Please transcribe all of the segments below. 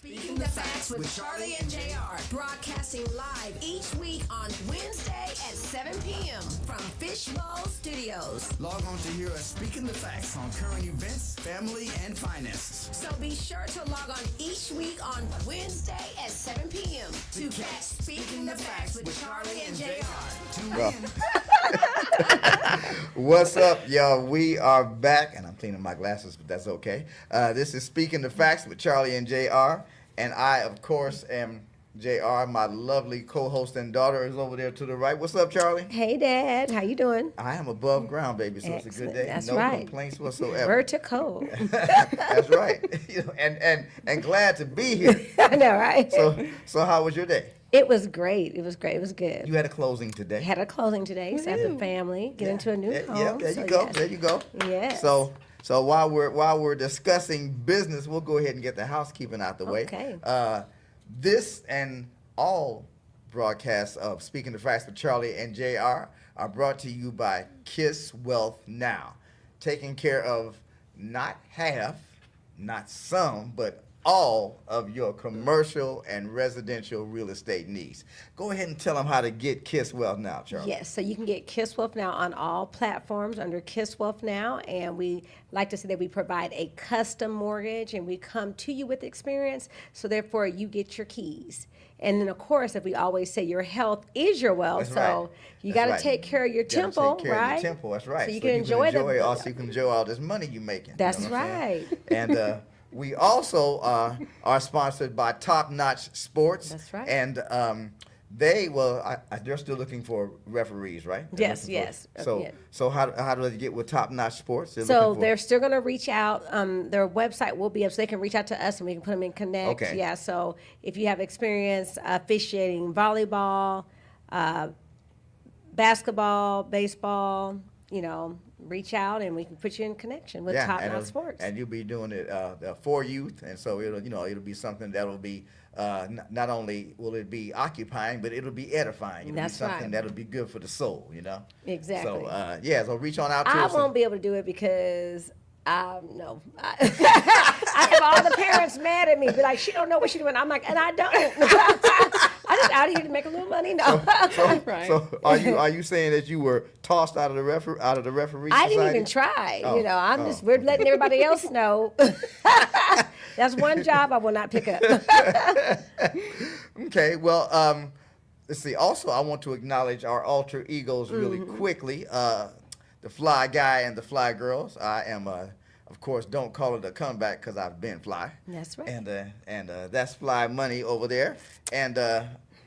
Speaking the Facts with Charlie and JR, broadcasting live each week on Wednesday at 7 p.m. from Fishbowl Studios. Log on to hear us speaking the facts on current events, family, and finances. So be sure to log on each week on Wednesday at 7 p.m. to catch Speaking the Facts with Charlie and JR. What's up, y'all? We are back, and I'm cleaning my glasses, but that's okay. This is Speaking the Facts with Charlie and JR, and I, of course, am JR. My lovely co-host and daughter is over there to the right. What's up, Charlie? Hey, Dad. How you doing? I am above ground, baby, so Excellent. It's a good day. That's no right. complaints whatsoever. Vertical. That's right. And glad to be here. I know, right? So how was your day? It was great. It was great. It was good. You had a closing today. Had a closing today, so as a family, get into a new home. Yeah, there you go. Yes. There you go. Yes. So while we're discussing business, we'll go ahead and get the housekeeping out the way. Okay. This and all broadcasts of Speaking the Facts with Charlie and JR are brought to you by Kiss Wealth Now, taking care of not half, not some, but all of your commercial and residential real estate needs. Go ahead and tell them how to get Kiss Wealth Now, Charlie. Yes, so you can get Kiss Wealth Now on all platforms under Kiss Wealth Now, and we like to say that we provide a custom mortgage, and we come to you with experience, so therefore you get your keys. And then, of course, if we always say your health is your wealth, That's so right. you That's got to right. take care of your You gotta temple, take care right? of your temple, that's right. So you can enjoy also you can enjoy all this money you're making. That's you know what I'm saying? right. And we also are sponsored by Top Notch Sports. That's right. And they're still looking for referees, right? Yes, yes. So how do they get with Top Notch Sports? They're still going to reach out. Their website will be up, so they can reach out to us, and we can put them in Connect. Okay. Yeah. So if you have experience officiating volleyball, basketball, baseball, reach out, and we can put you in connection with Top Notch Sports. And you'll be doing it for youth, and so it'll be something that'll be not only will it be occupying, but it'll be edifying. It'll That's be something right. that'll be good for the soul, Exactly. So so reach on out to I us. won't be able to do it because no. I have all the parents mad at me, be like, she don't know what she's doing. I'm like, and I don't. I'm just out here to make a little money. No. Right. So are you saying that you were tossed out of the referee I society? didn't even try. Oh. We're letting everybody else know. That's one job I will not pick up. Okay, well, let's see. Also, I want to acknowledge our alter egos really quickly. The Fly Guy and the Fly Girls. I am, of course, don't call it a comeback because I've been fly. That's right. And that's Fly Money over there. And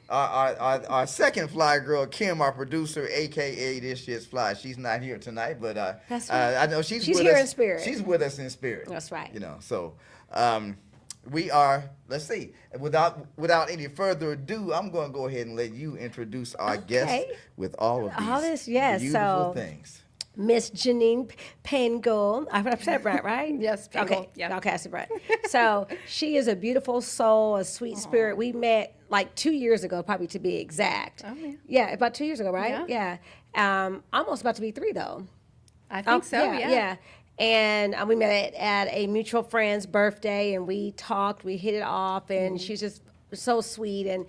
our second Fly Girl, Kim, our producer, a.k.a. This Shit's Fly. She's not here tonight, but that's right. I know she's with here us. in spirit. She's with us in spirit. That's right. So we are, let's see, without any further ado, I'm going to go ahead and let you introduce our guest with all of these beautiful things. Miss Janine Pangold. I said it right? Yes, Pangold. Okay. Yeah. Okay, I said right. So she is a beautiful soul, a sweet spirit. We met like 2 years ago, probably to be exact. Oh, yeah. Yeah, about 2 years ago, right? Yeah. Almost about to be 3, though. I think so, yeah. And we met at a mutual friend's birthday, and we talked, we hit it off, and she's just so sweet. And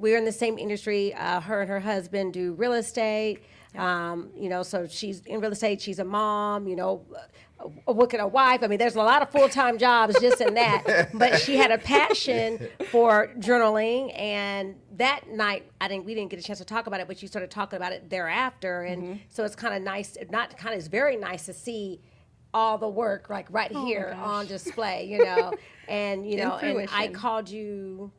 we're in the same industry. Her and her husband do real estate. So she's in real estate. She's a mom, a wife. I mean, there's a lot of full-time jobs just in that. But she had a passion for journaling, and that night, we didn't get a chance to talk about it, but she started talking about it thereafter. And so it's kind of nice, it's very nice to see all the work like right here on display, and and I called you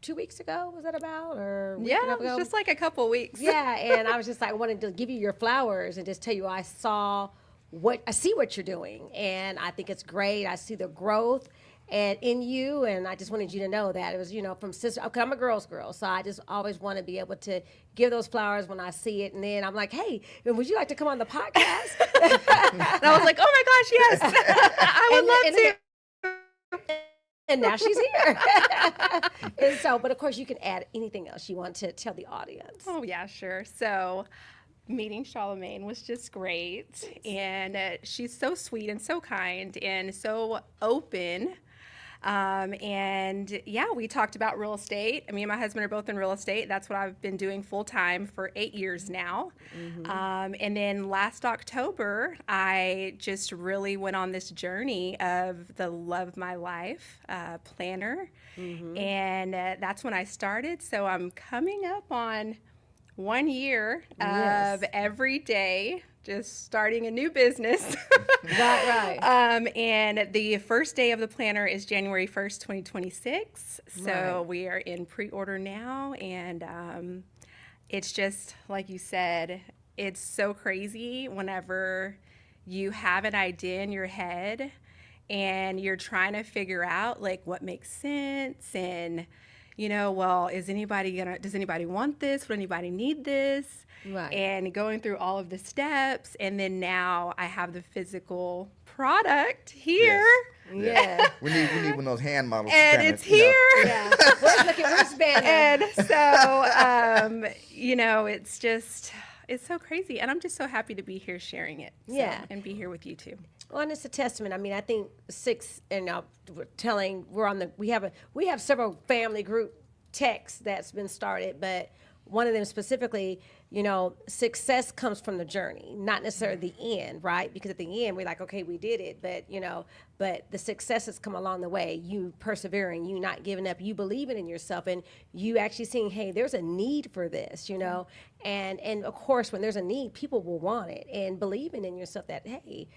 2 weeks ago, was that about? Or a week and a half it ago? was just like a couple weeks. Yeah, and I was just like, I wanted to give you your flowers and just tell you I see what you're doing, and I think it's great. I see the growth and in you, and I just wanted you to know that it was, from sister. Okay, I'm a girl's girl, so I just always want to be able to give those flowers when I see it, and then I'm like, hey, would you like to come on the podcast? And I was like, oh my gosh, yes, I would love to. And now she's here. And so, but of course, you can add anything else you want to tell the audience. Oh, yeah, sure. So meeting Charlemagne was just great. And she's so sweet and so kind and so open And yeah, we talked about real estate. Me and my husband are both in real estate. That's what I've been doing full time for 8 years now. And then last October, I just really went on this journey of the Love My Life planner. And that's when I started. So I'm coming up on 1 year Yes. of every day just starting a new business. Right. And the first day of the planner is January 1st, 2026. So Right. we are in pre-order now. And it's just, like you said, it's so crazy whenever you have an idea in your head and you're trying to figure out like what makes sense and well, does anybody want this? Would anybody need this? Right. And going through all of the steps. And then now I have the physical product here. Yeah. We need one of those hand models. And kinda, it's here. Yeah. Look at wristband. And so, it's just, it's so crazy. And I'm just so happy to be here sharing it. So, Yeah. And be here with you too. Well, and it's a testament. I mean, I think we have several family group texts that's been started, but one of them specifically, success comes from the journey, not necessarily the end, right? Because at the end, we're like, okay, we did it, but the successes come along the way. You persevering, you not giving up, you believing in yourself, and you actually seeing, hey, there's a need for this, and of course, when there's a need, people will want it, and believing in yourself that, hey,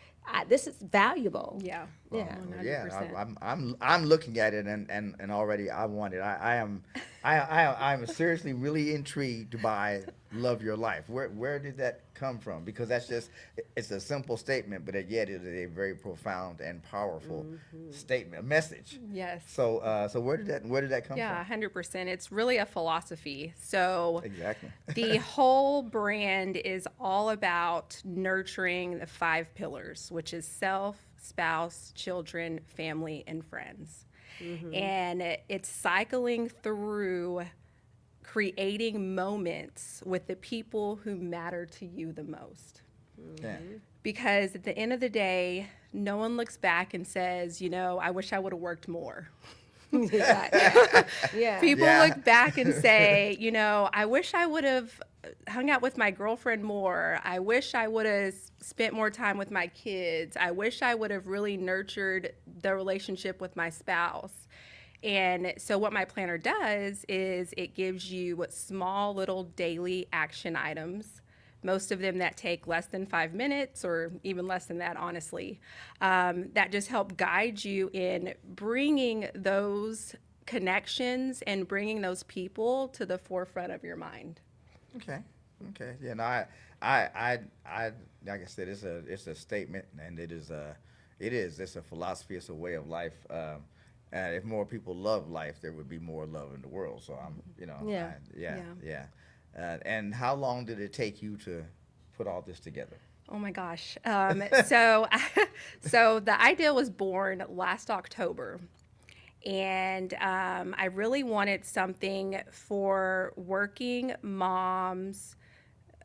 this is valuable. Yeah. Yeah. 100%. I'm looking at it and already I want it. I'm seriously really intrigued by Love Your Life. Where did that come from? Because it's a simple statement, but yet it is a very profound and powerful statement, a message. Yes. So where did that come Yeah, from? 100%. It's really a philosophy. So Exactly. the whole brand is all about nurturing the 5 pillars, which is self, spouse, children, family, and friends. And it's cycling through creating moments with the people who matter to you the most. Yeah. Because at the end of the day, no one looks back and says, I wish I would have worked more. Yeah. People Yeah. look back and say, I wish I would have hung out with my girlfriend more. I wish I would have spent more time with my kids. I wish I would have really nurtured the relationship with my spouse. And so what my planner does is it gives you small little daily action items, most of them that take less than 5 minutes or even less than that, honestly, that just help guide you in bringing those connections and bringing those people to the forefront of your mind. Okay. Yeah. No, I like I said, it's a statement, and it's a philosophy. It's a way of life. And if more people love life, there would be more love in the world. So Yeah. And how long did it take you to put all this together? Oh my gosh. So the idea was born last October. And I really wanted something for working moms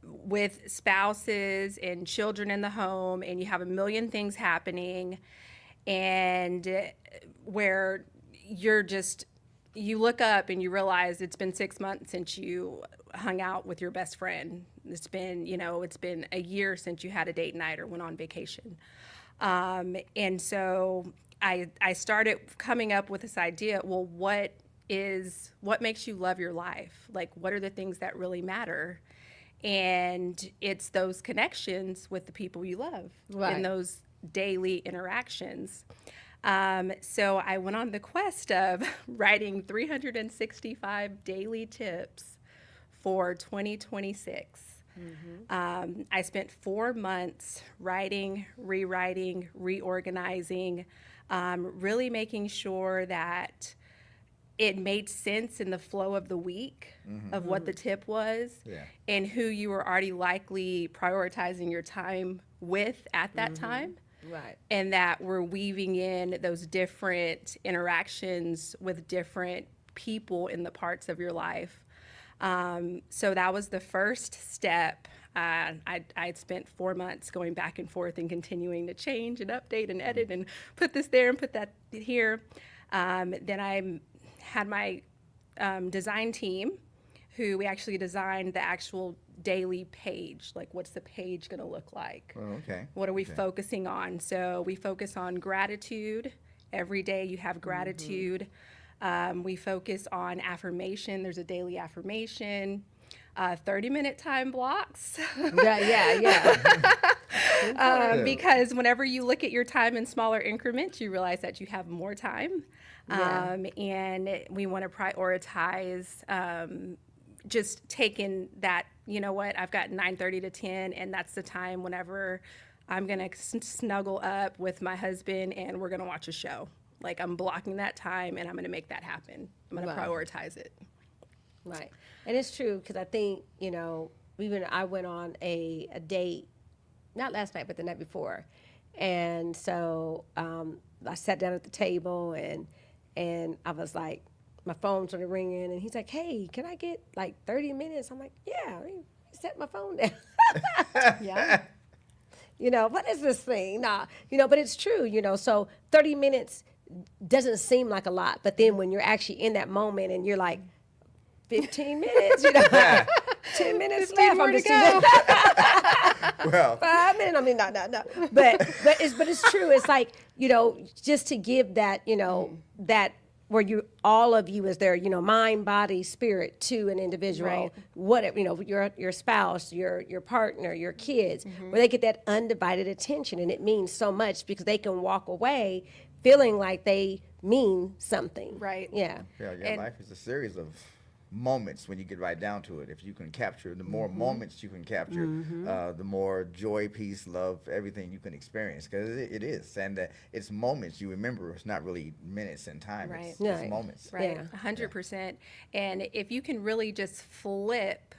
with spouses and children in the home, and you have a million things happening, and where you look up and you realize it's been 6 months since you hung out with your best friend. It's been a year since you had a date night or went on vacation. And so I started coming up with this idea, well, what makes you love your life? Like, what are the things that really matter? And it's those connections with the people you love and those daily interactions. So I went on the quest of writing 365 daily tips for 2026. I spent 4 months writing, rewriting, reorganizing, really making sure that it made sense in the flow of the week of what the tip was and who you were already likely prioritizing your time with at that time. Right. And that we're weaving in those different interactions with different people in the parts of your life. So that was the first step. I'd spent 4 months going back and forth and continuing to change and update and edit and put this there and put that here. Then I had my design team, who we actually designed the actual daily page. Like, what's the page going to look like? Oh, okay. What are we focusing on? So we focus on gratitude. Every day you have gratitude. We focus on affirmation. There's a daily affirmation. 30-minute time blocks. Yeah. Because whenever you look at your time in smaller increments, you realize that you have more time. And we want to prioritize just taking that, you know what, I've got 9:30 to 10, and that's the time whenever I'm going to snuggle up with my husband and we're going to watch a show. Like, I'm blocking that time and I'm going to make that happen. I'm going to prioritize it. Right. And it's true, because I think, even I went on a date, not last night, but the night before. And so I sat down at the table and I was like, my phone started ringing, and he's like, hey, can I get like 30 minutes? I'm like, yeah, let me set my phone down. Yeah. What is this thing? Nah, but it's true, so 30 minutes doesn't seem like a lot, but then when you're actually in that moment and you're like, 15 minutes, 10 minutes left. more I'm to just go. Well, 5 minutes. I mean, no. But it's true. It's like, just to give that, that where all of you is there, mind, body, spirit to an individual, Right. whatever, your spouse, your partner, your kids, where they get that undivided attention, and it means so much because they can walk away feeling like they mean something. Right. Yeah. yeah, And- life is a series of moments when you get right down to it. If you can capture, the more moments you can capture, the more joy, peace, love, everything you can experience, because it is. And it's moments you remember. It's not really minutes in time. Right. It's Right. moments. Right, Yeah. 100%. And if you can really just flip,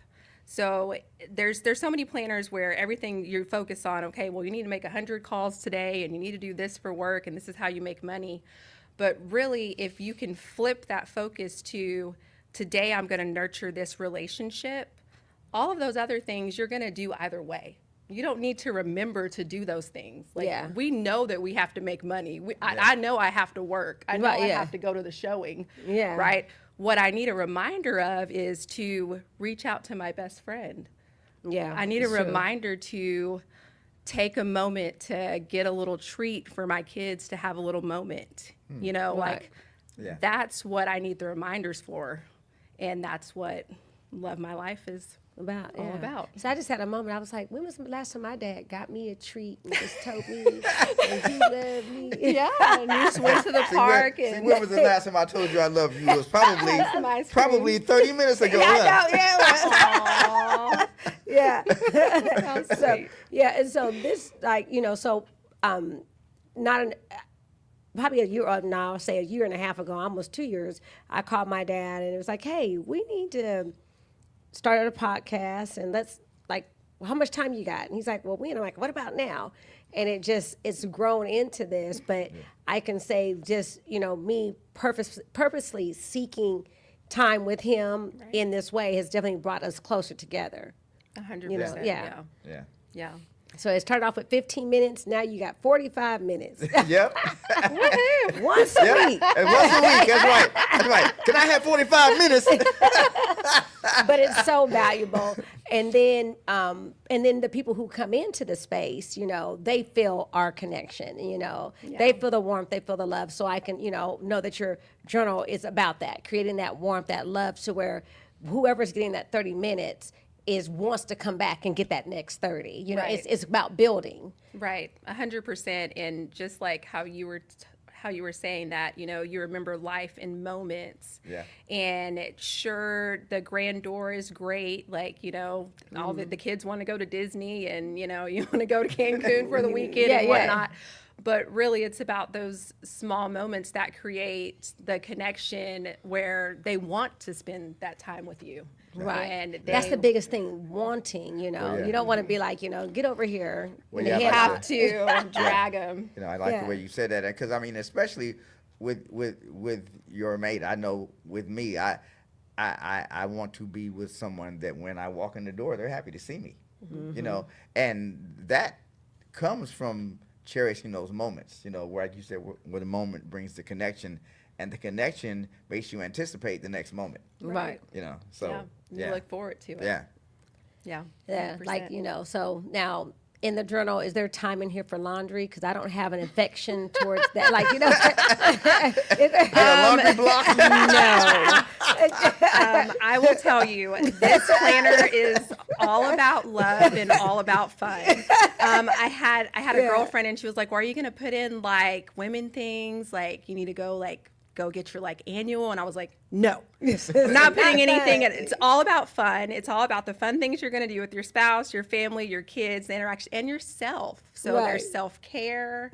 so there's so many planners where everything you focus on, okay, well, you need to make 100 calls today, and you need to do this for work, and this is how you make money. But really, if you can flip that focus to, today I'm going to nurture this relationship, all of those other things you're going to do either way. You don't need to remember to do those things. Like, Yeah. we know that we have to make money. I know I have to work. I know Right, I yeah. have to go to the showing. Yeah. Right? What I need a reminder of is to reach out to my best friend. Yeah. I need a it's true. reminder to take a moment to get a little treat for my kids, to have a little moment. Right. Like, Yeah. that's what I need the reminders for. And that's what Love My Life is All about. So I just had a moment. I was like, when was the last time my dad got me a treat and just told me that he loved me? Yeah, and you just went to the park and when was the last time I told you I love you? It was probably Some ice cream. probably 30 minutes ago. I huh? know, yeah. How So, sweet. yeah, and so this, not an, probably a year now, I'll say a year and a half ago, almost 2 years, I called my dad and it was like, hey, we need to start a podcast, and let's, like, how much time you got? And he's like, well, I'm like, what about now? And it's grown into this, but I can say just, me purposely seeking time with him in this way has definitely brought us closer together. 100%. yeah. Yeah. Yeah. So it started off with 15 minutes. Now you got 45 minutes. Yep. Once a Yep. week. And once a week. That's right. That's right. Can I have 45 minutes? But it's so valuable. And then the people who come into the space, they feel our connection, they feel the warmth, they feel the love. So I can, know that your journal is about that, creating that warmth, that love, to where whoever's getting that 30 minutes wants to come back and get that next 30. Right. It's about building. Right, 100%. And just like how you were saying that, you remember life in moments. Yeah. And sure, the grandeur is great. Like, all the kids want to go to Disney, and, you want to go to Cancun for the weekend and whatnot. But really, it's about those small moments that create the connection where they want to spend that time with you. Right. And That's they the biggest thing, wanting, yeah. You don't want to be like, get over here. Well, and yeah, they like have have to drag them. I like Yeah. the way you said that, because I mean, especially with your mate. I know with me, I want to be with someone that when I walk in the door, they're happy to see me. And that comes from cherishing those moments. Where, like you said, where the moment brings the connection, and the connection makes you anticipate the next moment. Right. You know, so You look forward to it. yeah. Yeah. Yeah, 100%. like, so now in the journal, is there time in here for laundry? Because I don't have an affection towards that. Like, Laundry block. No. I will tell you, this planner is all about love and all about fun. I had a girlfriend, and she was like, "Well, are you going to put in like women things? Like you need to go get your like annual?" And I was like, "No, I'm not putting anything in. It's all about fun. It's all about the fun things you're going to do with your spouse, your family, your kids, the interaction, and yourself. So there's self-care,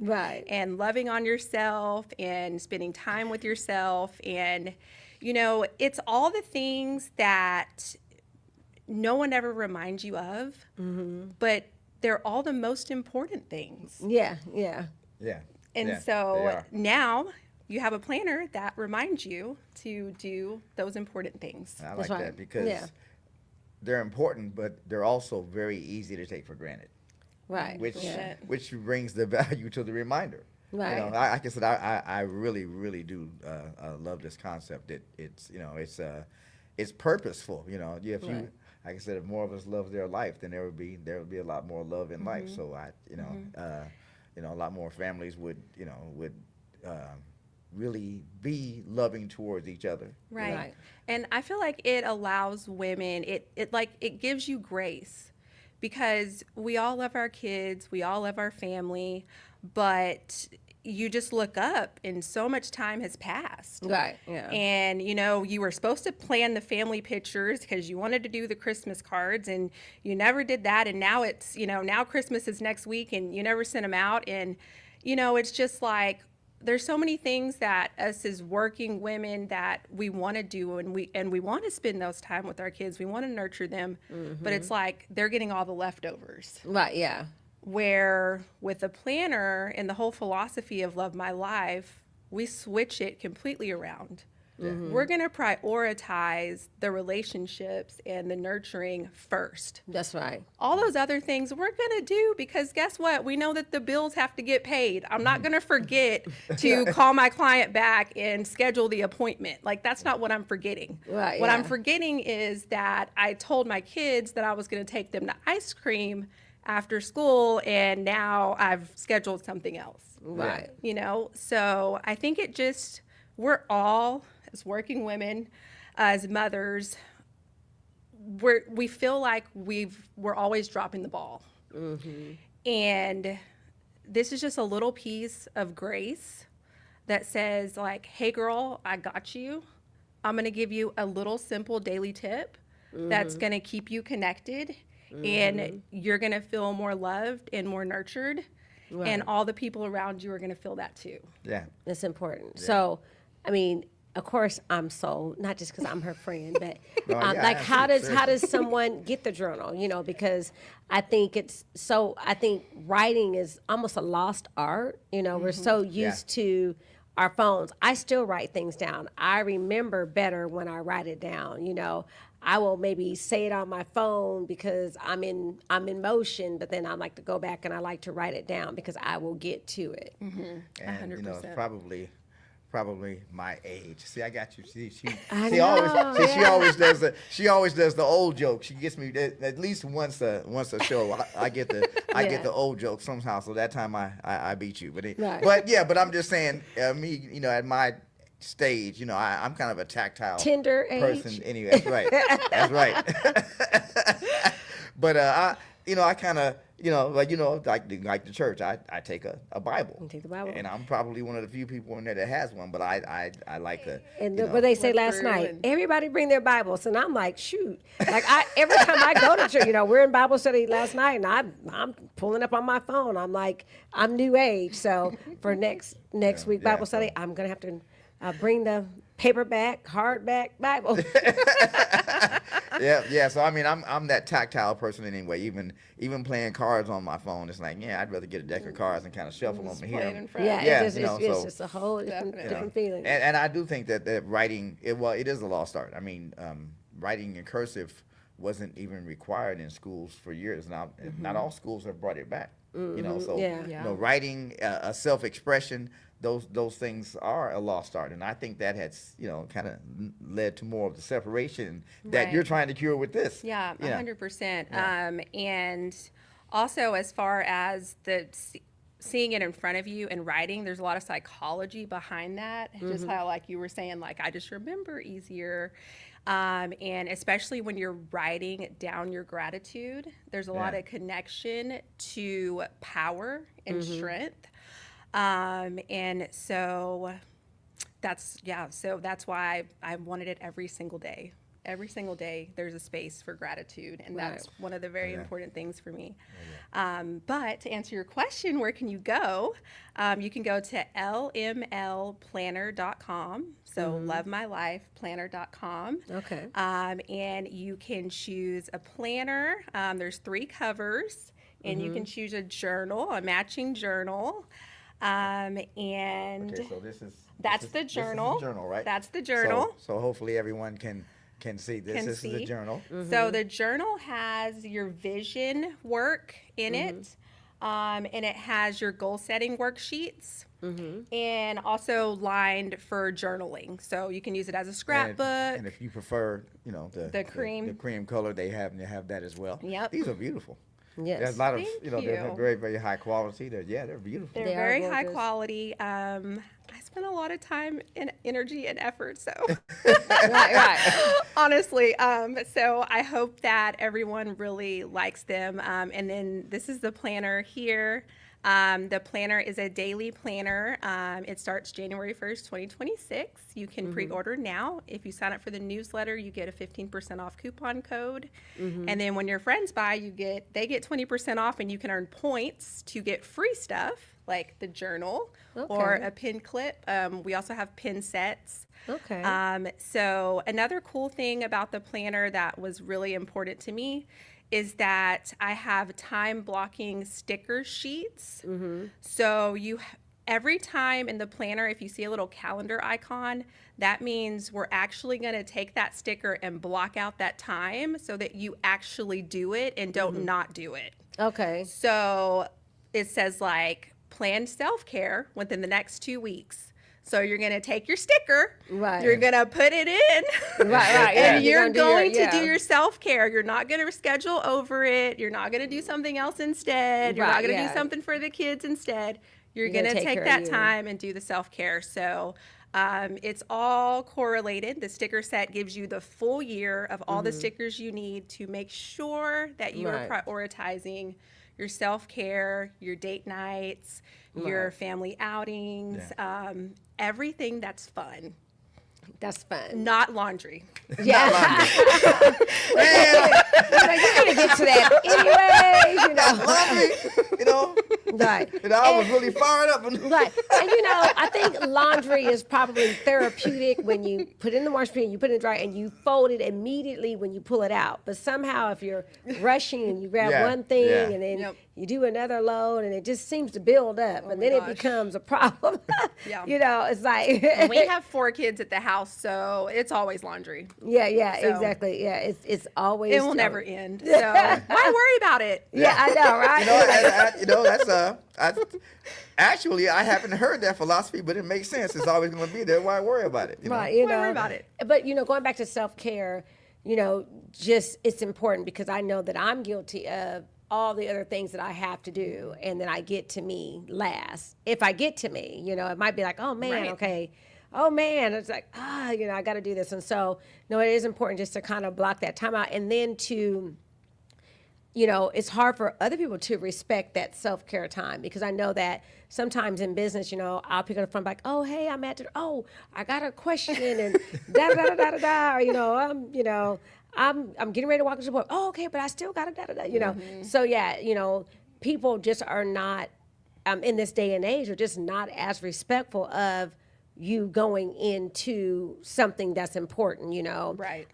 and loving on yourself, and spending time with yourself, and it's all the things that no one ever reminds you of, but they're all the most important things. Yeah. And so now you have a planner that reminds you to do those important things. I like that because Yeah. they're important, but they're also very easy to take for granted. Right. Which brings the value to the reminder. Right. Like I said, I really, really do love this concept. That it's purposeful. If you, like I said, if more of us love their life, then there would be a lot more love in life. So a lot more families would really be loving towards each other. Right. And I feel like it allows women, it gives you grace, because we all love our kids, we all love our family, but you just look up and so much time has passed. Right. Yeah. And you were supposed to plan the family pictures because you wanted to do the Christmas cards, and you never did that. And now it's, now Christmas is next week and you never sent them out. And, it's just like, there's so many things that us as working women that we want to do, and we want to spend those time with our kids. We want to nurture them, but it's like they're getting all the leftovers. Right. Yeah. Where with the planner and the whole philosophy of Love My Life, we switch it completely around. We're going to prioritize the relationships and the nurturing first. That's right. All those other things we're going to do, because guess what? We know that the bills have to get paid. I'm not going to forget to call my client back and schedule the appointment. Like, that's not what I'm forgetting. Right, what yeah. I'm forgetting is that I told my kids that I was going to take them to ice cream after school, and now I've scheduled something else. Right. So I think we're all, as working women, as mothers, we feel like we're always dropping the ball. And this is just a little piece of grace that says, like, hey girl, I got you. I'm going to give you a little simple daily tip that's going to keep you connected, and you're going to feel more loved and more nurtured. Right. And all the people around you are going to feel that too. Yeah. That's important. Yeah. So, I mean, of course, I'm sold, not just because I'm her friend, but how does someone get the journal? Because I think I think writing is almost a lost art. We're so used to our phones. I still write things down. I remember better when I write it down. I will maybe say it on my phone because I'm in motion, but then I like to go back and I like to write it down because I will get to it. And 100%. It's probably my age. See, I got you. She always does the old joke. She gets me at least once a show. I get the old joke somehow. So that time I beat you. But I'm just saying, me, at my stage, I'm kind of a tactile tender person age. anyway. That's right. That's right. But I kind of, like the church, I take a Bible. You take the Bible. And I'm probably one of the few people in there that has one, but I like to. And what they say last night, everybody bring their Bibles, and I'm like, shoot, like every time I go to church, we're in Bible study last night, and I'm pulling up on my phone. I'm like, I'm new age, so for next week Bible study, I'm gonna have to bring the paperback, hardback Bible. Yeah. So I mean, I'm that tactile person anyway. Even playing cards on my phone, it's like, I'd rather get a deck of cards and kind of shuffle them here. It's just a whole different feeling. And I do think that writing, it is a lost art. I mean, writing in cursive wasn't even required in schools for years. Now, not all schools have brought it back. Writing a self-expression those things are a lost art, and I think that has kind of led to more of the separation that Right. you're trying to cure with this. Yeah, Yeah. 100%. Yeah. And also, as far as seeing it in front of you and writing, there's a lot of psychology behind that. Just how, like you were saying, like I just remember easier. And especially when you're writing down your gratitude, there's a lot Yeah. of connection to power and strength. And so that's why I wanted it every single day. Every single day, there's a space for gratitude, and that's one of the very important things for me. But to answer your question, where can you go? You can go to lmlplanner.com. So lovemylifeplanner.com. Okay. And you can choose a planner. There's 3 covers, and you can choose a journal, a matching journal. And Okay, so that's the journal. This is the journal, right? That's the journal. So hopefully everyone can see this. This is the journal. So the journal has your vision work in it, and it has your goal setting worksheets, and also lined for journaling. So you can use it as a scrapbook. And if you prefer, the cream color, they have that as well. Yep. These are beautiful. Yes. There's a lot of, Thank they're you. very, very high quality. They're beautiful. They're They are very high gorgeous. quality. I spent a lot of time and energy and effort, so Right. honestly. So I hope that everyone really likes them. And then this is the planner here. The planner is a daily planner. It starts January 1st, 2026. You can pre-order now. If you sign up for the newsletter, you get a 15% off coupon code. And then when your friends buy, they get 20% off, and you can earn points to get free stuff like the journal or Okay. a pin clip. We also have pin sets. Okay. So another cool thing about the planner that was really important to me is that I have time blocking sticker sheets. So every time in the planner, if you see a little calendar icon, that means we're actually going to take that sticker and block out that time so that you actually do it and don't not do it. Okay. So it says like planned self-care within the next 2 weeks. So you're going to take your sticker, Right. you're going to put it in, Right. Yeah. and you're gonna do your- going to yeah. do your self-care. You're not going to schedule over it. You're not going to do something else instead. You're not Right, going to yeah. do something for the kids instead. You're You're going gonna to take take care that of you. time and do the self-care. So it's all correlated. The sticker set gives you the full year of all the stickers you need to make sure that you Right. are prioritizing your self-care, your date nights, your Right. family outings, everything that's fun, That's fun. not laundry. Yeah. You're gonna get to that anyways, Right. I was really fired up. Right. And I think laundry is probably therapeutic when you put it in the wash machine, you put it in the dryer, and you fold it immediately when you pull it out. But somehow if you're rushing and you grab Yeah, one thing yeah. and then Yep. you do another load and it just seems to build up and my then gosh. it becomes a problem. Yeah. It's like We have 4 kids at the house, so it's always laundry. Yeah, So- exactly. Yeah, it's always It will never end. So why worry about it? Yeah, I know, right? Actually, I haven't heard that philosophy, but it makes sense. It's always going to be there. Why worry about it? Right, Why worry about it? But going back to self-care, just it's important because I know that I'm guilty of all the other things that I have to do, and then I get to me last. If I get to me, it might be like, oh man, Right. okay. Oh man, it's like, I got to do this. And so, no, it is important just to kind of block that time out, and then to it's hard for other people to respect that self-care time because I know that sometimes in business, I'll pick up the phone like, oh, hey, I'm at I got a question and da da da da da da, or I'm getting ready to walk into the board. Oh, okay, but I still got to da da da, So yeah, people just are not in this day and age are just not as respectful of you going into something that's important, Right.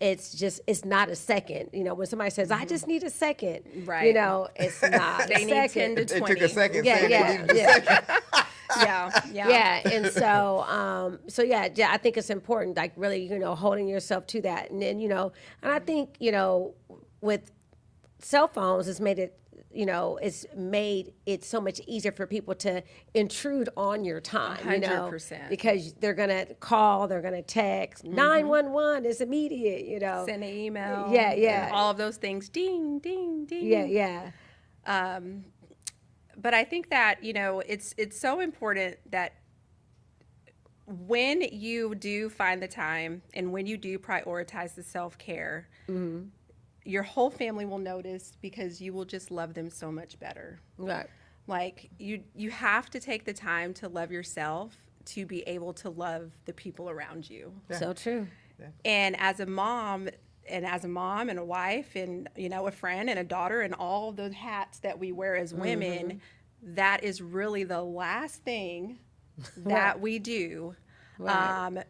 It's not a second. When somebody says, I just need a second, Right. It's not They a need 10 second. to It took 20. a second Yeah, saying yeah, they needed a yeah. second. Yeah. And so I think it's important, like really, holding yourself to that. And then, and I think, with cell phones, it's made it it's made it so much easier for people to intrude on your time, 100%. because they're going to call, they're going to text, 911 is immediate, Send an email. Yeah, yeah. and all of those things. Ding, ding, ding. Yeah. But I think that, it's so important that when you do find the time and when you do prioritize the self-care, your whole family will notice, because you will just love them so much better. Right. Like you have to take the time to love yourself to be able to love the people around you. So true. And as a mom and a wife and, a friend and a daughter and all the hats that we wear as women, that is really the last thing that we do. Right.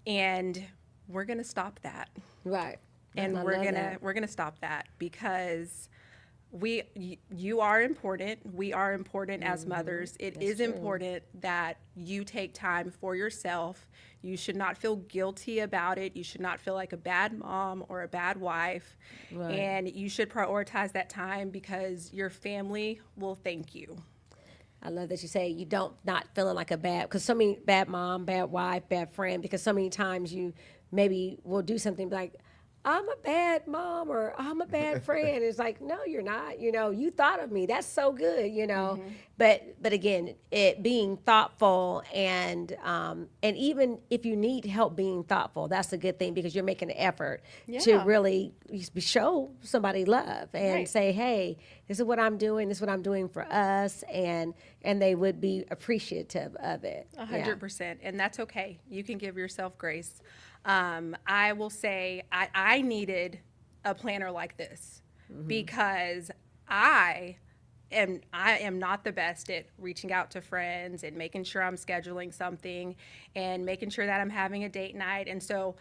And we're going to stop that. Right. And I we're love going that. to stop that, because you are important. We are important as mothers. It is important that you take time for yourself. You should not feel guilty about it. You should not feel like a bad mom or a bad wife. Right. And you should prioritize that time, because your family will thank you. I love that you say you don't not feeling like a because so many bad mom, bad wife, bad friend, because so many times you maybe will do something like, I'm a bad mom or I'm a bad friend. It's like, no, you're not. You thought of me. That's so good. But again, it being thoughtful and even if you need help being thoughtful, that's a good thing, because you're making an effort to really show somebody love and say, hey, this is what I'm doing. This is what I'm doing for us, and they would be appreciative of it. 100%, and that's okay. You can give yourself grace. I will say I needed a planner like this, because I am not the best at reaching out to friends and making sure I'm scheduling something and making sure that I'm having a date night. And so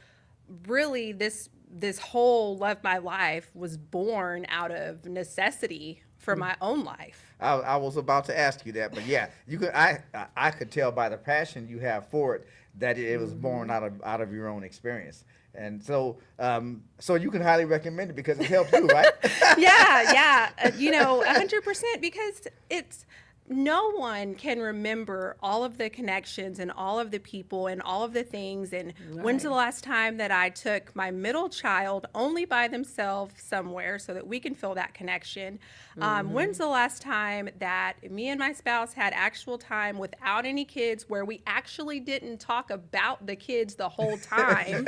really this whole Love My Life was born out of necessity for my own life. I was about to ask you that, but yeah, you could. I could tell by the passion you have for it that it was born out of your own experience, and so you can highly recommend it because it helps you, right? Yeah, 100%, because no one can remember all of the connections and all of the people and all of the things. And when's the last time that I took my middle child only by themselves somewhere so that we can feel that connection? When's the last time that me and my spouse had actual time without any kids, where we actually didn't talk about the kids the whole time?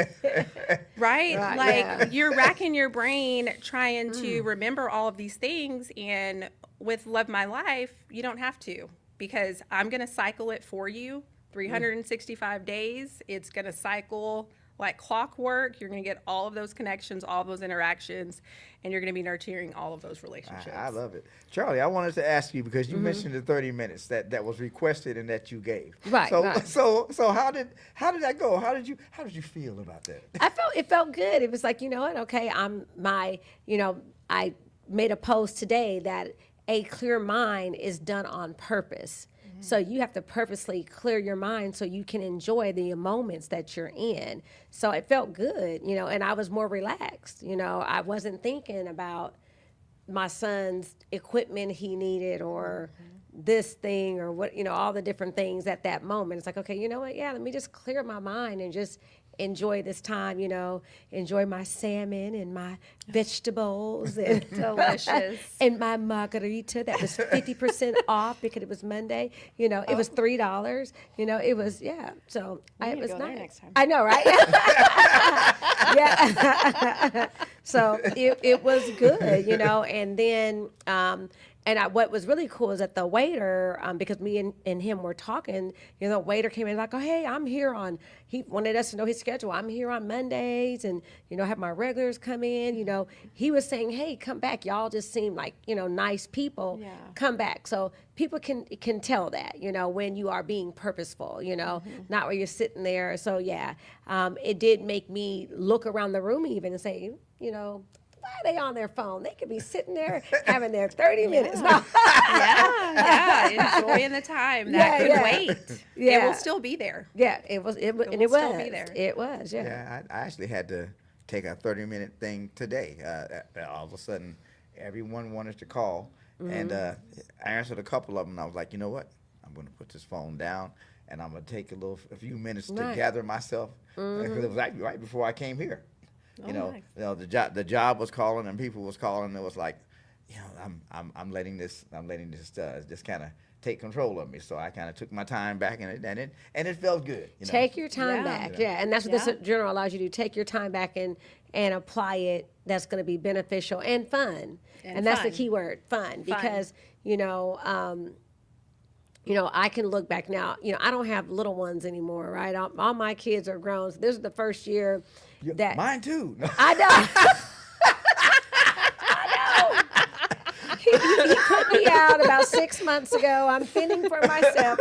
Right? You're racking your brain trying to remember all of these things, and with Love My Life, you don't have to, because I'm going to cycle it for you 365 days. It's going to cycle like clockwork. You're going to get all of those connections, all of those interactions, and you're going to be nurturing all of those relationships. I love it. Charlie, I wanted to ask you, because you mentioned the 30 minutes that was requested and that you gave. Right. So how did that go? How did you feel about that? It felt good. It was like, you know what? Okay, I made a post today that a clear mind is done on purpose. So you have to purposely clear your mind so you can enjoy the moments that you're in. So it felt good, and I was more relaxed. I wasn't thinking about my son's equipment he needed or this thing or what, all the different things at that moment. It's like, okay, you know what? Yeah, let me just clear my mind and just enjoy this time, enjoy my salmon and my vegetables and delicious and my margarita that was 50% off because it was Monday. It was $3. It was So it was nice. Next time. I know, right? Yeah. So it was good, and then. What was really cool is that the waiter, because me and him were talking, the waiter came in like, oh, hey, I'm here he wanted us to know his schedule. I'm here on Mondays and, have my regulars come in. He was saying, hey, come back. Y'all just seem like, nice people. Yeah. Come back. So people can tell that, when you are being purposeful, not where you're sitting there. So, it did make me look around the room even and say, why are they on their phone? They could be sitting there having their 30 minutes. No. Enjoying the time. That could wait. Yeah. It will still be there. Yeah, it was. It will still be there. It was, Yeah, I actually had to take a 30-minute thing today. All of a sudden, everyone wanted to call, and I answered a couple of them. And I was like, you know what? I'm going to put this phone down, and I'm going to take a few minutes to gather myself. Because it was right before I came here. You know, the job was calling and people was calling. And it was like, you know, I'm letting this just kind of take control of me. So I kind of took my time back, and it felt good. You know? Take your time back, and that's what this journal allows you to do. Take your time back and apply it. That's going to be beneficial and fun, and that's the key word, fun. Because you know, I can look back now. You know, I don't have little ones anymore, right? All my kids are grown. So this is the first year that mine too. I know. He put me out about 6 months ago. I'm fending for myself.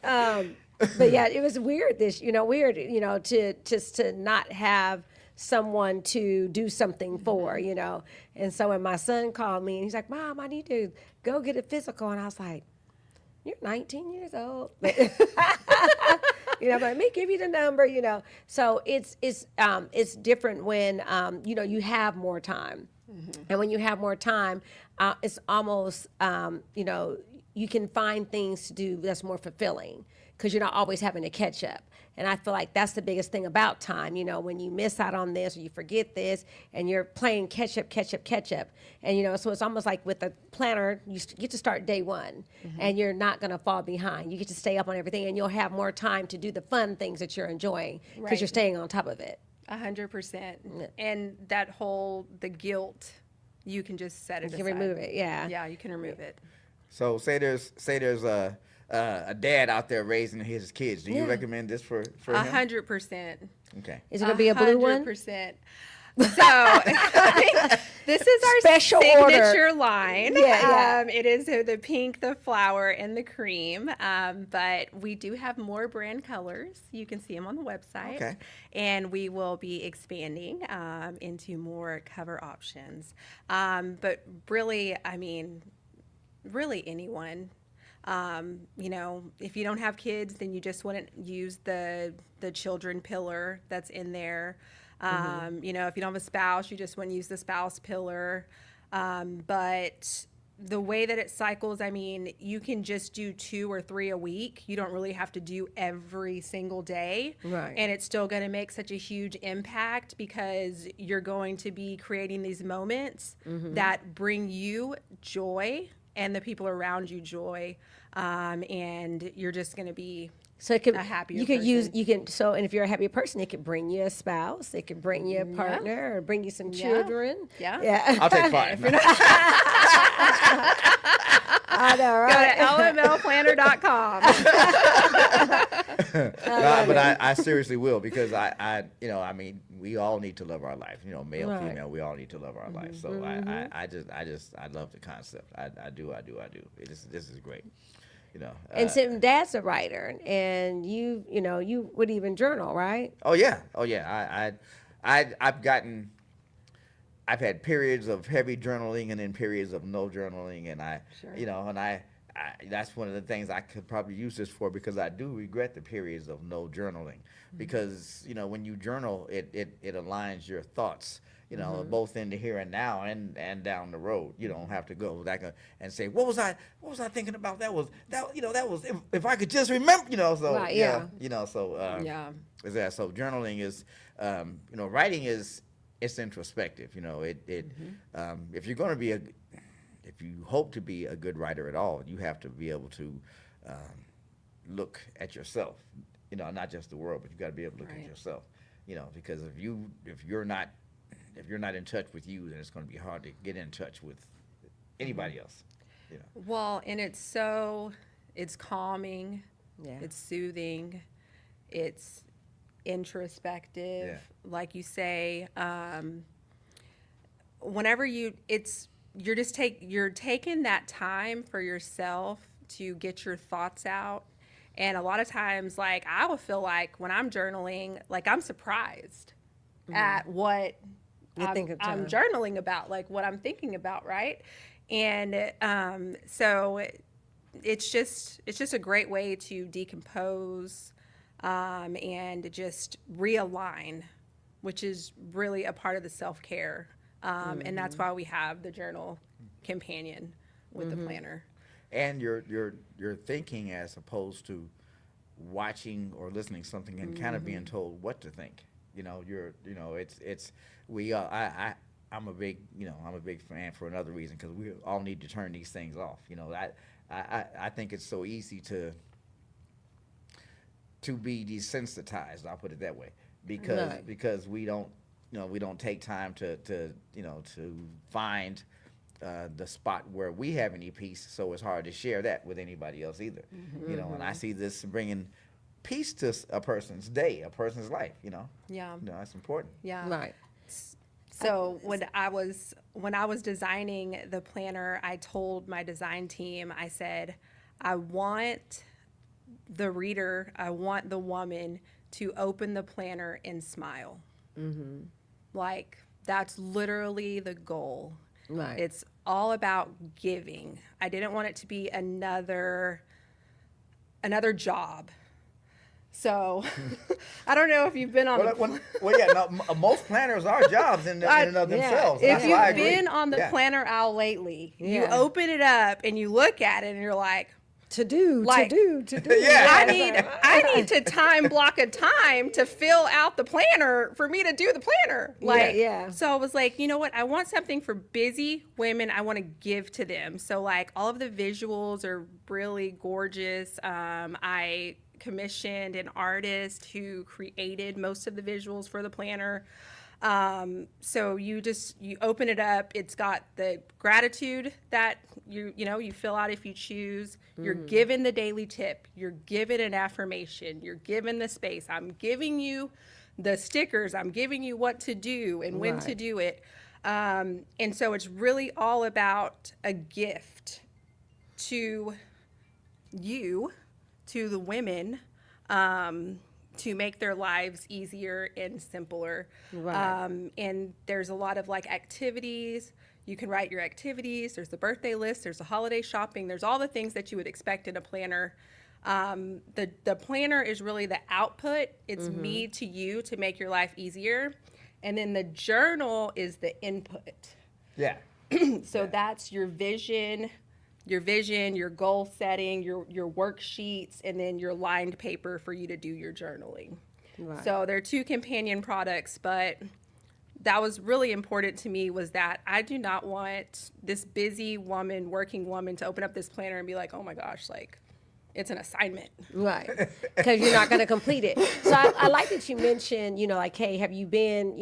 But yeah, it was weird. To not have someone to do something for, you know. And so when my son called me and he's like, "Mom, I need to go get a physical," and I was like, "You're 19 years old." You know, but let me give you the number, you know. So it's different when you have more time. And when you have more time, it's almost, you can find things to do that's more fulfilling because you're not always having to catch up. And I feel like that's the biggest thing about time. You know, when you miss out on this or you forget this and you're playing catch up. And, you know, so it's almost like with a planner, you get to start day one and you're not going to fall behind. You get to stay up on everything and you'll have more time to do the fun things that you're enjoying because you're staying on top of it. 100%. And the guilt, you can just set it aside. You can remove it, yeah. Yeah, you can remove it. So say there's a dad out there raising his kids. Do you recommend this for him? 100%. Okay. Is it going to be a blue one? 100%. So this is our Special signature order. line. Yeah. It is the pink, the flower, and the cream. But we do have more brand colors. You can see them on the website. Okay. And we will be expanding into more cover options. But really, I mean, really anyone. You know, if you don't have kids, then you just wouldn't use the children pillar that's in there. You know, if you don't have a spouse, you just wouldn't use the spouse pillar. But the way that it cycles, I mean, you can just do 2 or 3 a week. You don't really have to do every single day. Right. And it's still going to make such a huge impact because you're going to be creating these moments that bring you joy and the people around you joy. And you're just going to be So it could, a happier you could person. And if you're a happier person, it could bring you a spouse, it could bring you a partner, or bring you some children. Yeah. I'll take 5. I know, right? Go to lmlplanner.com. But I seriously will because I mean, we all need to love our life. You know, male, female, we all need to love our life. So I love the concept. I do. This is great. You know. And so Dad's a writer, and you would even journal, right? Oh yeah. I've had periods of heavy journaling and then periods of no journaling, and I that's one of the things I could probably use this for because I do regret the periods of no journaling because you know when you journal it aligns your thoughts. You know, both in the here and now and down the road. You don't have to go back and say, what was I thinking about? That was if I could just remember, you know, so right, yeah. You know, so is that so journaling is writing is it's introspective, you know, if you're going to if you hope to be a good writer at all, you have to be able to look at yourself, you know, not just the world, but you got to be able to look at yourself, you know, because if you're not in touch with you, then it's going to be hard to get in touch with anybody else. You know. Well, and it's calming, it's soothing, it's introspective, like you say. Whenever you're taking that time for yourself to get your thoughts out. And a lot of times, like I will feel like when I'm journaling, like I'm surprised at what I'm journaling about, like what I'm thinking about, right? And so it's just a great way to decompose and just realign, which is really a part of the self-care And that's why we have the journal companion with the planner. And you're thinking as opposed to watching or listening to something and kind of being told what to think. I'm a big fan for another reason, because we all need to turn these things off. I think it's so easy to be desensitized. I'll put it that way, because we don't take time to find the spot where we have any peace. So it's hard to share that with anybody else either. And I see this bringing peace to a person's day, a person's life. Yeah. That's important. Yeah. Right. So when I was designing the planner, I told my design team, I said, I want the reader, I want the woman to open the planner and smile. Like, that's literally the goal. Right. It's all about giving. I didn't want it to be another job. So I don't know if you've been on most planners are jobs in and of themselves. If That's why I you've agree. been on the planner aisle lately, you open it up and you look at it and you're like, To do. Yeah. I need to block a time to fill out the planner for me to do the planner. So I was like, you know what? I want something for busy women. I want to give to them. So like all of the visuals are really gorgeous. I commissioned an artist who created most of the visuals for the planner. So you open it up. It's got the gratitude that you fill out if you choose. You're given the daily tip. You're given an affirmation. You're given the space. I'm giving you the stickers. I'm giving you what to do and when to do it. And so it's really all about a gift to you, to the women, to make their lives easier and simpler. Right. And there's a lot of like activities. You can write your activities. There's the birthday list. There's the holiday shopping. There's all the things that you would expect in a planner. The planner is really the output. It's me to you to make your life easier. And then the journal is the input. Yeah. So that's your vision, your goal setting, your worksheets, and then your lined paper for you to do your journaling. Right. So they're two companion products, but that was really important to me, was that I do not want this busy woman, working woman, to open up this planner and be like, oh my gosh, like it's an assignment. Right. Because you're not going to complete it. So I like that you mentioned, like, hey, have you been,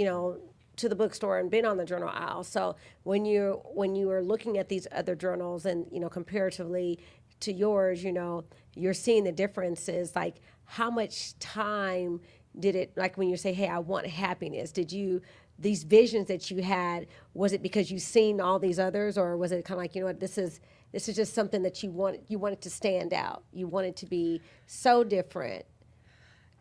to the bookstore and been on the journal aisle? So when you are looking at these other journals and, comparatively to yours, you're seeing the differences. Like, how much time did it, like when you say, hey, I want happiness, these visions that you had, was it because you've seen all these others, or was it kind of like, this is just something that you wanted to stand out, you wanted to be so different?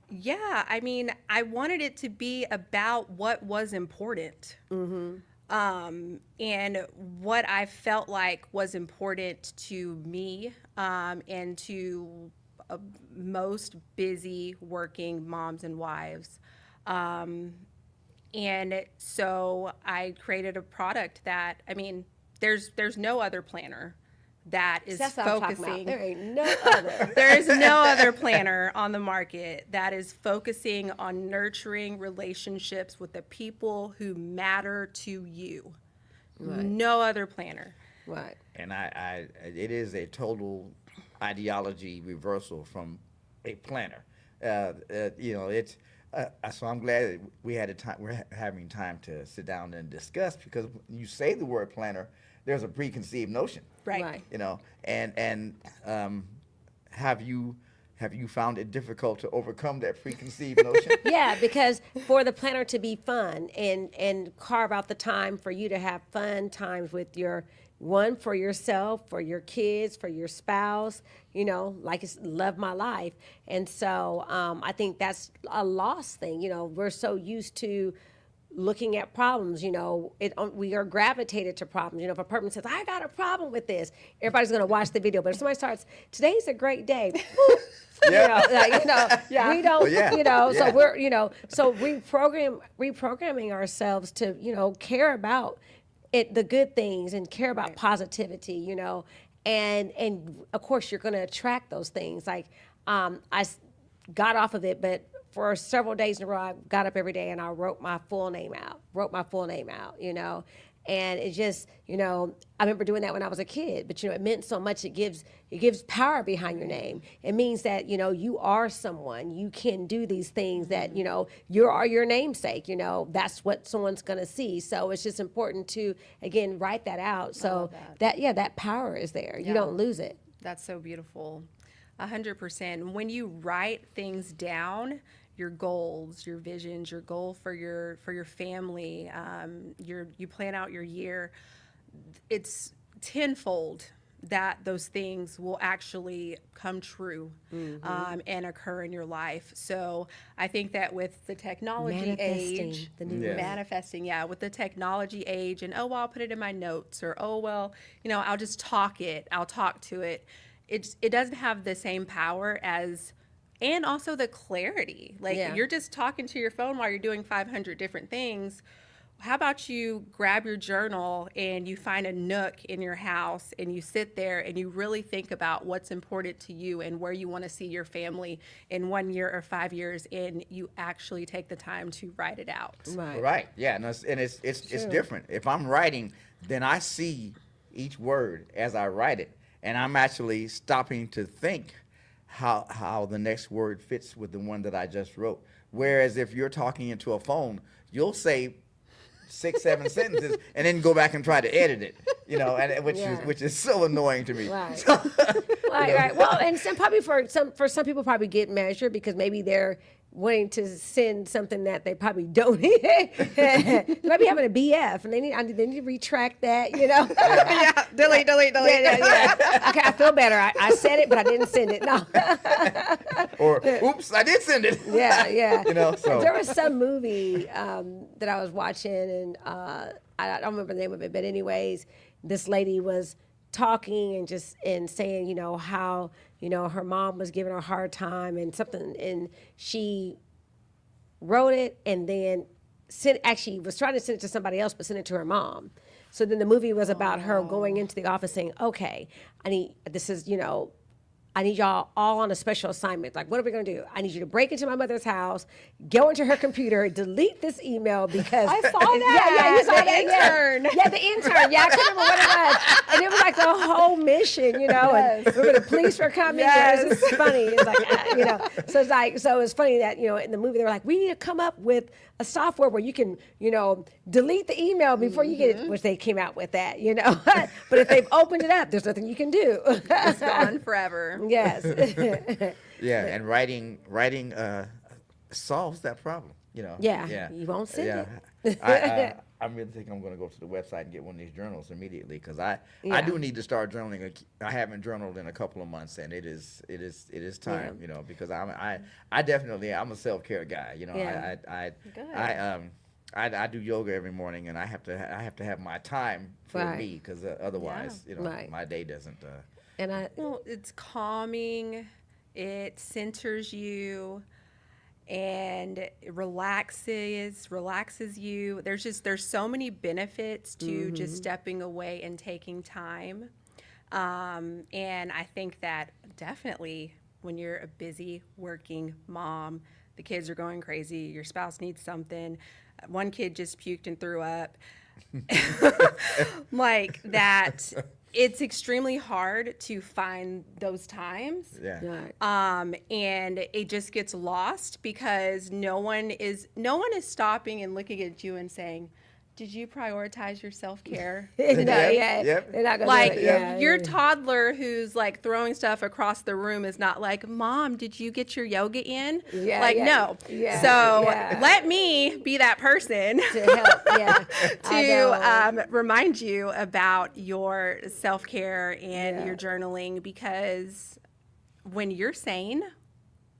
Yeah, I mean, I wanted it to be about what was important. And what I felt like was important to me, and to most busy working moms and wives. And so I created a product that, I mean, there's no other planner that is focusing. There ain't no other. There is no other planner on the market that is focusing on nurturing relationships with the people who matter to you. Right. No other planner. Right. And it is a total ideology reversal from a planner. It's so I'm glad that we're having time to sit down and discuss, because when you say the word planner, there's a preconceived notion. Right. And have you found it difficult to overcome that preconceived notion? Yeah, because for the planner to be fun and carve out the time for you to have fun times with for yourself, for your kids, for your spouse, like it's love my life. And so I think that's a lost thing. We're so used to looking at problems, we are gravitated to problems. If a person says, I got a problem with this, everybody's going to watch the video. But if somebody starts, today's a great day, We don't, Well, yeah. so Yeah. we're, so reprogramming ourselves to, care about it, the good things, and care about positivity, and of course you're going to attract those things. Like, got off of it, but for several days in a row, I got up every day and I wrote my full name out, and it just, I remember doing that when I was a kid, but it meant so much. It gives power behind your name. It means that, you are someone, you can do these things that, you are your namesake, that's what someone's going to see. So it's just important to, again, write that out. So that power is there. You don't lose it. That's so beautiful. 100%. When you write things down, your goals, your visions, your goal for your family, you plan out your year, it's tenfold that those things will actually come true and occur in your life. So I think that with the technology age, manifesting, with the technology age, and I'll put it in my notes, or I'll just talk to it. It doesn't have the same power as, and also the clarity. Like, you're just talking to your phone while you're doing 500 different things. How about you grab your journal and you find a nook in your house and you sit there and you really think about what's important to you and where you want to see your family in 1 year or 5 years, and you actually take the time to write it out. Right. Yeah. And it's different. If I'm writing, then I see each word as I write it, and I'm actually stopping to think how the next word fits with the one that I just wrote. Whereas if you're talking into a phone, you'll say 6, 7 sentences and then go back and try to edit it, and which is so annoying to me. Right. So, Right. Well, and probably for some people probably get measured because maybe they're wanting to send something that they probably don't need. They might be having a BF and they need to retract that, Delete. Yeah. Okay, I feel better. I said it, but I didn't send it. No. or, oops, I did send it. Yeah. So. There was some movie that I was watching, and I don't remember the name of it, but anyways, this lady was talking and saying, how, her mom was giving her a hard time and something, and she wrote it and then actually was trying to send it to somebody else, but sent it to her mom. So then the movie was about her going into the office saying, okay, I need y'all all on a special assignment. Like, what are we going to do? I need you to break into my mother's house, go into her computer, delete this email because I saw that. Yeah, you saw the that. intern. Yeah, the intern. Yeah, I can't remember what it was. And it was like the whole mission, And remember the police were coming. Yes. It was just funny. It's like, so it's funny that, in the movie they were like, we need to come up with a software where you can, delete the email before you get it, which they came out with that, But if they've opened it up, there's nothing you can do. It's gone forever. Yes. Yeah, and writing solves that problem. Yeah. You won't send it. I really think I'm going to go to the website and get one of these journals immediately because I do need to start journaling. I haven't journaled in a couple of months, and it is time. Because I definitely I'm a self-care guy. I do yoga every morning, and I have to have my time for me because otherwise my day doesn't. And it's calming. It centers you. And it relaxes you. There's so many benefits to just stepping away and taking time. And I think that definitely when you're a busy working mom, the kids are going crazy, your spouse needs something. One kid just puked and threw up. Like that. It's extremely hard to find those times. Yeah. And it just gets lost because no one is stopping and looking at you and saying, did you prioritize your self-care? They're not gonna do it. Your toddler who's like throwing stuff across the room is not like, Mom, did you get your yoga in? No. Yeah. So let me be that person to help. to remind you about your self-care and your journaling, because when you're sane,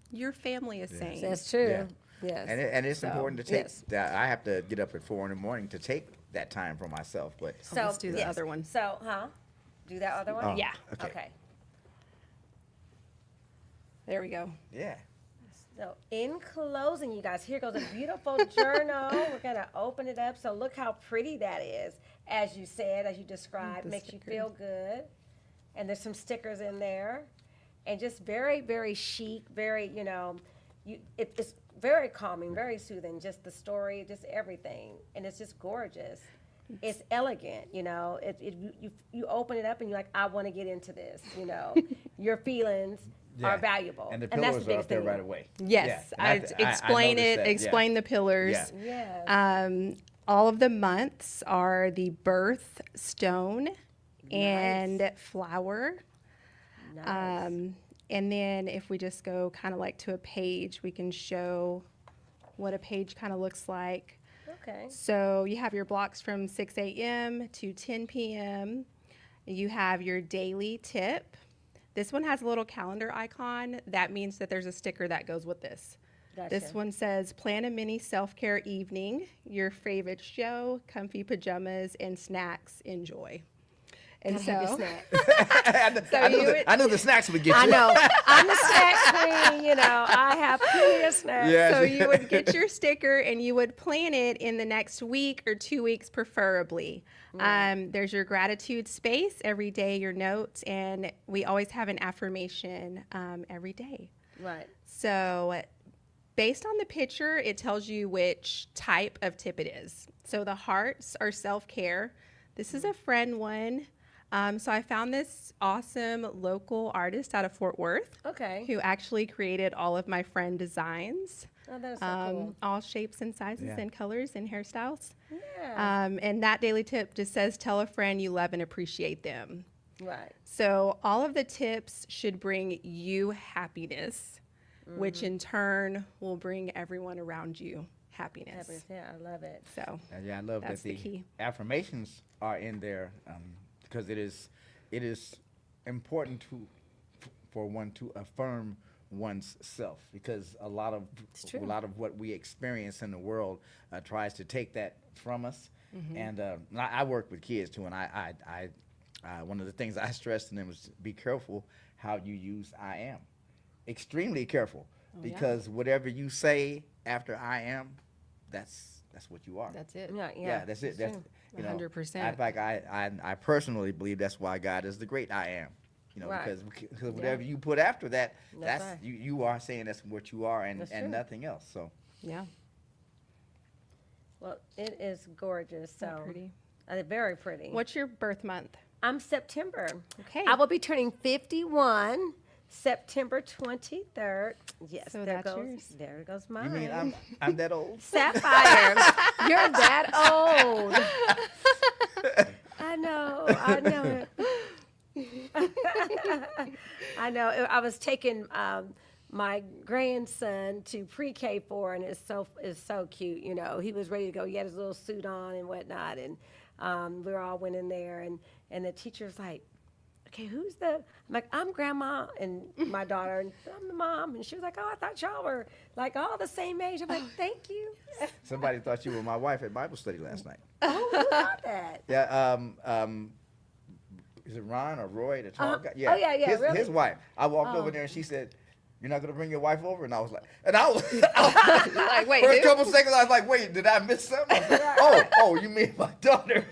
your family is sane. That's true. Yeah. Yes. And it's important to take that. I have to get up at 4 a.m. to take that time for myself. But let's do the other one. So, do that other one? Oh, Yeah. Okay. There we go. Yeah. So in closing, you guys, here goes a beautiful journal. We're going to open it up. So look how pretty that is. As you said, as you described, makes you feel good. And there's some stickers in there. And just very, very chic, very, it's very calming, very soothing. Just the story, just everything. And it's just gorgeous. It's elegant, you open it up and you're like, I want to get into this, Your feelings are valuable. And the that's pillars the are up biggest there thing. right away. Yes, Yeah. I And explain noticed it, that, explain the pillars. Yeah. Yes. All of the months are the birth stone and flower. Nice. And then if we just go kind of like to a page, we can show what a page kind of looks like. Okay. So you have your blocks from 6 a.m. to 10 p.m. You have your daily tip. This one has a little calendar icon. That means that there's a sticker that goes with this. Gotcha. This one says, plan a mini self-care evening, your favorite show, comfy pajamas, and snacks. Enjoy. And Gotta have your so, snack. I knew the snacks would get you. I know. I'm the snack queen, I have plenty of snacks. Yeah. so you would get your sticker and you would plan it in the next week or 2 weeks, preferably. There's your gratitude space every day, your notes, and we always have an affirmation every day. Right. So based on the picture, it tells you which type of tip it is. So the hearts are self-care. This is a friend one. So I found this awesome local artist out of Fort Worth Okay. who actually created all of my friend designs. Oh, that is so cool. All shapes and sizes and colors and hairstyles. Yeah. And that daily tip just says, tell a friend you love and appreciate them. Right. So all of the tips should bring you happiness, which in turn will bring everyone around you happiness. Yeah, I love it. So Yeah, I love That's that the the key. affirmations are in there because it is important for one to affirm one's self, because a lot of what we experience in the world tries to take that from us. And I work with kids too, and I one of the things I stressed to them was be careful how you use I am. Extremely careful, because whatever you say after I am, that's what you are. that's it. Yeah, that's it. That's, 100%. In fact, I personally believe that's why God is the great I am. Right. Because whatever you put after that, That's that's right. you are saying that's what you are, That's and true. nothing else. So Yeah. Well, it is gorgeous. So Pretty. Very pretty. What's your birth month? I'm September. Okay. I will be turning 51 September 23rd. Yes, So there that's goes yours. there goes mine. you mean I'm that old? Sapphire, you're that old. I know. I know. I was taking my grandson to pre-K for, and it's so cute. He was ready to go. He had his little suit on and whatnot, and we all went in there, and the teacher's like, okay, who's the? I'm like, I'm grandma, and my daughter, and I'm the mom. And she was like, oh, I thought y'all were like all the same age. I'm like, thank you. Somebody thought you were my wife at Bible study last night. Oh, who thought that? Yeah. Is it Ron or Roy, the tall guy? Oh, yeah, His, really? his wife. I walked over there and she said, "You're not gonna bring your wife over?" And I was like, Like, wait, first who? couple seconds, I was like, "Wait, did I miss something?" I was like, oh, you mean my daughter?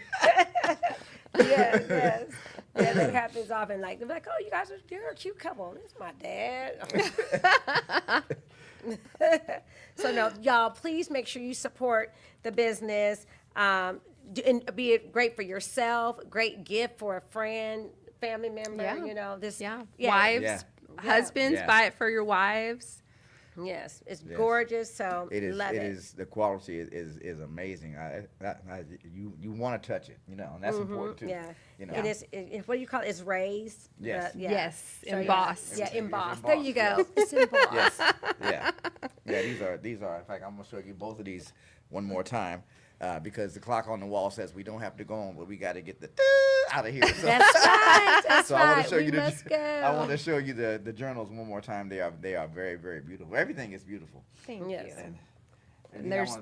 Yes. Yeah, that happens often. Like, they're like, oh, you're a cute couple. It's my dad. So, no, y'all, please make sure you support the business. And be it great for yourself, great gift for a friend, family member, Yeah. this. Yeah. Yeah. Wives, Yeah. husbands, Yeah. buy it for your wives. Yes, it's gorgeous. So, It is. love It is. The quality is amazing. You want to touch it, and that's important too. Yeah. You know. It is, what do you call it? It's raised. Yes. Yeah. Yes, So, embossed. Yeah, It's embossed. embossed, There you go. It's embossed. Yes. Yeah. These are. In fact, I'm gonna show you both of these one more time. Because the clock on the wall says we don't have to go on, but we got to get the out of here. So, That's right. That's so I want right. to show you We must go. I want to show you the journals one more time. They are very, very beautiful. Everything is beautiful. Thank Yes. you. And there's-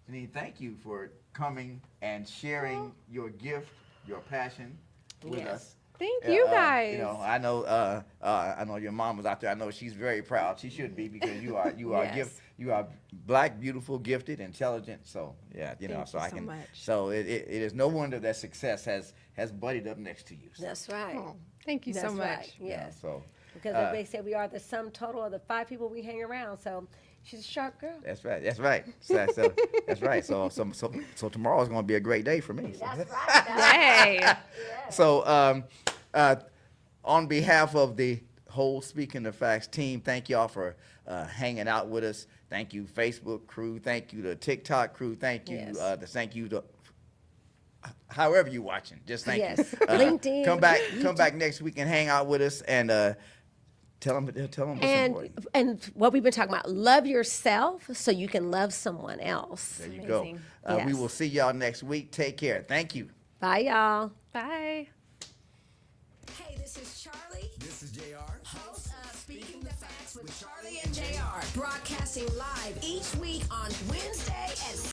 Janine, thank you for coming and sharing your gift, your passion with Yes. us. Thank you guys. You know, I know your mom was out there. I know she's very proud. She should be because you are Yes. you are black, beautiful, gifted, intelligent. So yeah, you know, Thank so you I so can. much. So it is no wonder that success has buddied up next to you. So, That's right. Oh, thank you That's so much. right. you know, Yes. so Because as they say, we are the sum total of the 5 people we hang around. So she's a sharp girl. that's right. That's right. So that's right. So tomorrow's going to be a great day for me. So. That's right. Yay. So, on behalf of the whole Speaking the Facts team, thank y'all for hanging out with us. Thank you, Facebook crew. Thank you, the TikTok crew. Thank you. Yes. Thank you to however you watching. Just thank Yes. you. LinkedIn, Come back next week and hang out with us and tell them what's important. And what we've been talking about, love yourself so you can love someone else. There you Amazing. go. We Yes. will see y'all next week. Take care. Thank you. Bye, y'all. Bye. Hey, this is Charlie, This is JR. host of Speaking the Facts with Charlie and JR, broadcasting live each week on Wednesday at